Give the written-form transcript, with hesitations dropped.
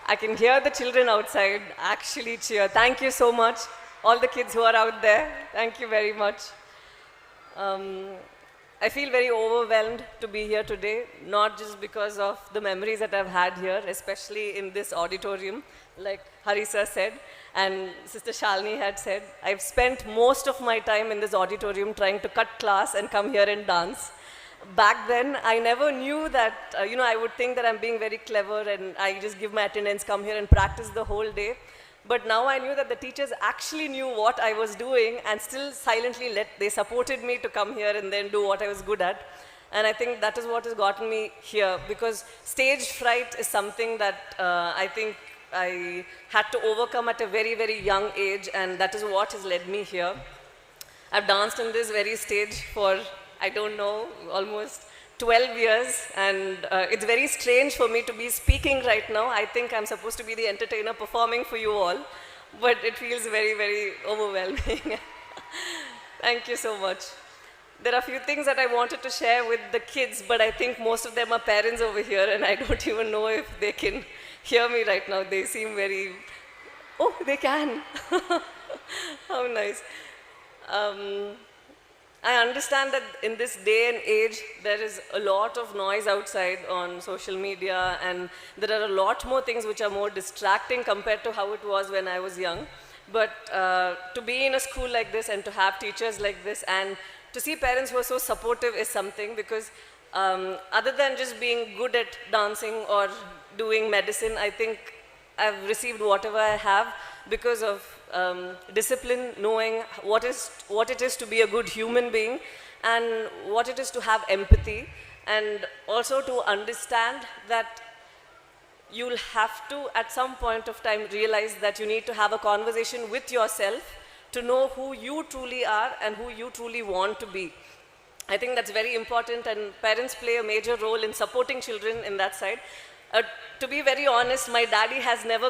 I can hear the children outside actually cheer. Thank you so much. All the kids who are out there, thank you very much. Um, I feel very overwhelmed to be here today, not just because of the memories that I've had here, especially in this auditorium, like Harisa said, and Sister Shalini had said. I've spent most of my time in this auditorium trying to cut class and come here and dance. Back then, I never knew that, I would think that I'm being very clever and I just give my attendance, come here and practice the whole day. But now I knew that the teachers actually knew what I was doing and still silently they supported me to come here and then do what I was good at. And I think that is what has gotten me here, because stage fright is something that I think I had to overcome at a very, very young age, and that is what has led me here. I've danced on this very stage for, I don't know, almost 12 years, and it's very strange for me to be speaking right now. I think I'm supposed to be the entertainer performing for you all, but it feels very, very overwhelming. Thank you so much. There are a few things that I wanted to share with the kids, but I think most of them are parents over here, and I don't even know if they can hear me right now. They seem very, oh, they can. How nice. I understand that in this day and age, there is a lot of noise outside on social media, and there are a lot more things which are more distracting compared to how it was when I was young. But to be in a school like this and to have teachers like this and to see parents who are so supportive is something, because other than just being good at dancing or doing medicine, I think I've received whatever I have because of discipline, knowing what it is to be a good human being and what it is to have empathy, and also to understand that you'll have to, at some point of time, realize that you need to have a conversation with yourself to know who you truly are and who you truly want to be. I think that's very important, and parents play a major role in supporting children in that side. To be very honest, my daddy has never